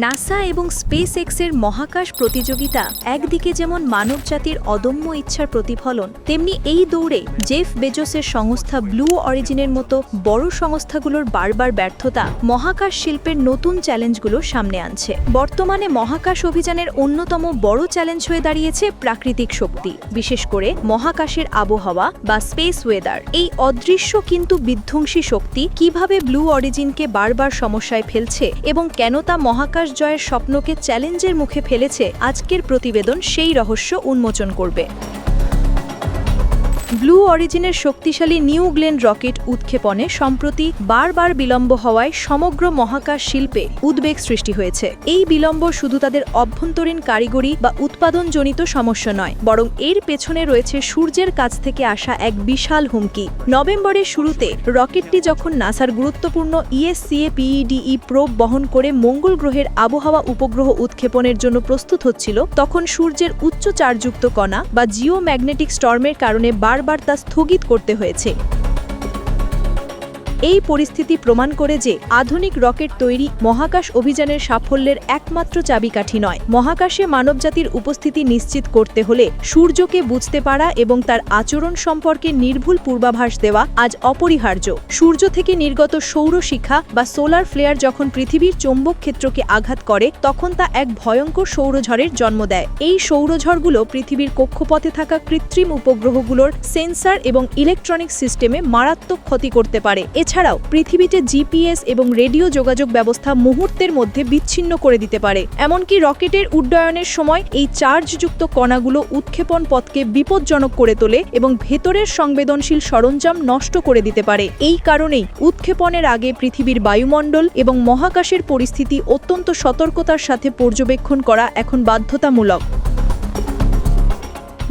NASA এবং space এক্সের মহাকাশ প্রতিযোগিতা একদিকে যেমন মানবজাতির অদম্য ইচ্ছার প্রতিফলন, তেমনি এই দৌড়ে জেফ বেজোসের সংস্থা ব্লু অরিজিনের মতো বড় সংস্থাগুলোর বারবার ব্যর্থতা মহাকাশ শিল্পের নতুন চ্যালেঞ্জগুলো সামনে আনছে। বর্তমানে মহাকাশ অভিযানের অন্যতম বড় চ্যালেঞ্জ হয়ে দাঁড়িয়েছে প্রাকৃতিক শক্তি, বিশেষ করে মহাকাশের আবহাওয়া বা স্পেস ওয়েদার। এই অদৃশ্য কিন্তু বিধ্বংসী শক্তি কিভাবে ব্লু অরিজিনকে বারবার সমস্যায় ফেলছে এবং কেন তা মহাকাশ জয়ের স্বপ্নকে চ্যালেঞ্জের মুখে ফেলেছে, আজকের প্রতিবেদন সেই রহস্য উন্মোচন করবে। ব্লু অরিজিনের শক্তিশালী নিউ গ্লেন রকেট উৎক্ষেপণে সম্প্রতি বারবার বিলম্ব হওয়ায় সমগ্র মহাকাশ শিল্পে উদ্বেগ সৃষ্টি হয়েছে। এই বিলম্ব শুধু তাদের অভ্যন্তরীণ কারিগরি বা উৎপাদনজনিত সমস্যা নয়, বরং এর পেছনে রয়েছে সূর্যের কাছ থেকে আসা এক বিশাল হুমকি। নভেম্বরের শুরুতে রকেটটি যখন নাসার গুরুত্বপূর্ণ ESCA-PEDE প্রোব বহন করে মঙ্গল গ্রহের আবহাওয়া উপগ্রহ উৎক্ষেপণের জন্য প্রস্তুত হচ্ছিল, তখন সূর্যের উচ্চ চার্জযুক্ত কণা বা জিওম্যাগনেটিক স্টর্মের কারণে বারবার তা স্থগিত করতে হয়েছে। এই পরিস্থিতি প্রমাণ করে যে আধুনিক রকেট তৈরি মহাকাশ অভিযানের সাফল্যের একমাত্র চাবিকাঠি নয়। মহাকাশে মানবজাতির উপস্থিতি নিশ্চিত করতে হলে সূর্যকে বুঝতে পারা এবং তার আচরণ সম্পর্কে নির্ভুল পূর্বাভাস দেওয়া আজ অপরিহার্য। সূর্য থেকে নির্গত সৌরশিখা বা সোলার ফ্লেয়ার যখন পৃথিবীর চৌম্বক ক্ষেত্রকে আঘাত করে, তখন তা এক ভয়ঙ্কর সৌরঝড়ের জন্ম দেয়। এই সৌরঝড়গুলো পৃথিবীর কক্ষপথে থাকা কৃত্রিম উপগ্রহগুলোর সেন্সর এবং ইলেকট্রনিক সিস্টেমে মারাত্মক ক্ষতি করতে পারে। এছাড়াও পৃথিবীতে GPS এবং রেডিও যোগাযোগ ব্যবস্থা মুহূর্তের মধ্যে বিচ্ছিন্ন করে দিতে পারে। এমনকি রকেটের উড্ডয়নের সময় এই চার্জযুক্ত কণাগুলো উৎক্ষেপণ পথকে বিপজ্জনক করে তোলে এবং ভেতরের সংবেদনশীল সরঞ্জাম নষ্ট করে দিতে পারে। এই কারণেই উৎক্ষেপণের আগে পৃথিবীর বায়ুমণ্ডল এবং মহাকাশের পরিস্থিতি অত্যন্ত সতর্কতার সাথে পর্যবেক্ষণ করা এখন বাধ্যতামূলক।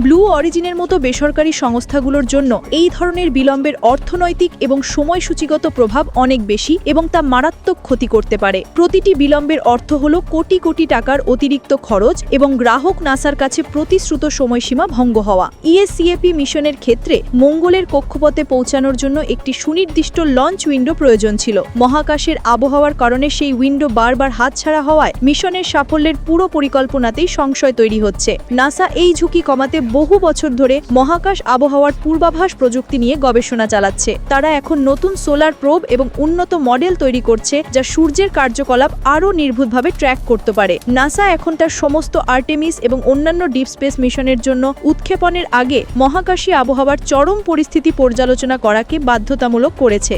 ব্লু অরিজিনের মতো বেসরকারি সংস্থাগুলোর জন্য এই ধরনের বিলম্বের অর্থনৈতিক এবং সময়সূচিগত প্রভাব অনেক বেশি এবং তা মারাত্মক ক্ষতি করতে পারে। প্রতিটি বিলম্বের অর্থ হল কোটি কোটি টাকার অতিরিক্ত খরচ এবং গ্রাহক নাসার কাছে প্রতিশ্রুত সময়সীমা ভঙ্গ হওয়া। ESCAP মিশনের ক্ষেত্রে মঙ্গলের কক্ষপথে পৌঁছানোর জন্য একটি সুনির্দিষ্ট লঞ্চ উইন্ডো প্রয়োজন ছিল। মহাকাশের আবহাওয়ার কারণে সেই উইন্ডো বারবার হাতছাড়া হওয়ায় মিশনের সাফল্যের পুরো পরিকল্পনাতেই সংশয় তৈরি হচ্ছে। নাসা এই ঝুঁকি কমাতে বহু বছর ধরে মহাকাশ আবহাওয়ার পূর্বাভাস প্রযুক্তি নিয়ে গবেষণা চালাচ্ছে। তারা এখন নতুন সোলার প্রোব এবং উন্নত মডেল তৈরি করছে, যা সূর্যের কার্যকলাপ আরও নির্ভুলভাবে ট্র্যাক করতে পারে। নাসা এখন তার সমস্ত আর্টেমিস এবং অন্যান্য ডিপ স্পেস মিশনের জন্য উৎক্ষেপণের আগে মহাকাশী আবহাওয়ার চরম পরিস্থিতি পর্যালোচনা করাকে বাধ্যতামূলক করেছে।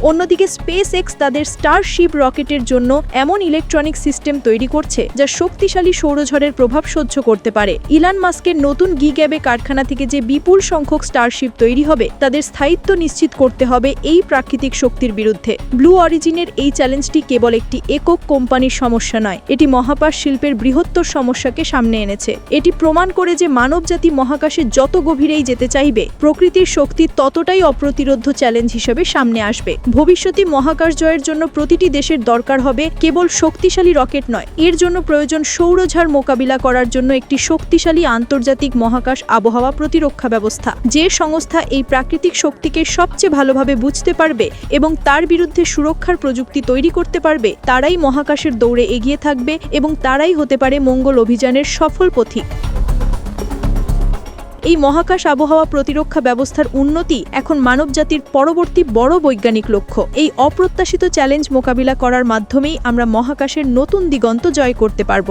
অন্যদিকে স্পেস এক্স তাদের স্টারশিপ রকেটের জন্য এমন ইলেকট্রনিক সিস্টেম তৈরি করছে যা শক্তিশালী সৌরঝড়ের প্রভাব সহ্য করতে পারে। ইলন মাস্কের নতুন গিগ্যাবে কারখানা থেকে যে বিপুল সংখ্যক স্টারশিপ তৈরি হবে, তাদের স্থায়িত্ব নিশ্চিত করতে হবে এই প্রাকৃতিক শক্তির বিরুদ্ধে। ব্লু অরিজিনের এই চ্যালেঞ্জটি কেবল একটি একক কোম্পানির সমস্যা নয়, এটি মহাকাশ শিল্পের বৃহত্তর সমস্যাকে সামনে এনেছে। এটি প্রমাণ করে যে মানবজাতি মহাকাশে যত গভীরেই যেতে চাইবে, প্রকৃতির শক্তি ততটাই অপ্রতিরোধ্য চ্যালেঞ্জ হিসেবে সামনে আসবে। ভবিষ্যতে মহাকাশ জয়ের জন্য প্রতিটি দেশের দরকার হবে কেবল শক্তিশালী রকেট নয়, এর জন্য প্রয়োজন সৌরঝড় মোকাবিলা করার জন্য একটি শক্তিশালী আন্তর্জাতিক মহাকাশ আবহাওয়া প্রতিরক্ষা ব্যবস্থা। যে সংস্থা এই প্রাকৃতিক শক্তিকে সবচেয়ে ভালোভাবে বুঝতে পারবে এবং তার বিরুদ্ধে সুরক্ষার প্রযুক্তি তৈরি করতে পারবে, তারাই মহাকাশের দৌড়ে এগিয়ে থাকবে এবং তারাই হতে পারে মঙ্গল অভিযানের সফল পথিক। এই মহাকাশ আবহাওয়া প্রতিরক্ষা ব্যবস্থার উন্নতি এখন মানবজাতির পরবর্তী বড় বৈজ্ঞানিক লক্ষ্য। এই অপ্রত্যাশিত চ্যালেঞ্জ মোকাবিলা করার মাধ্যমেই আমরা মহাকাশের নতুন দিগন্ত জয় করতে পারব।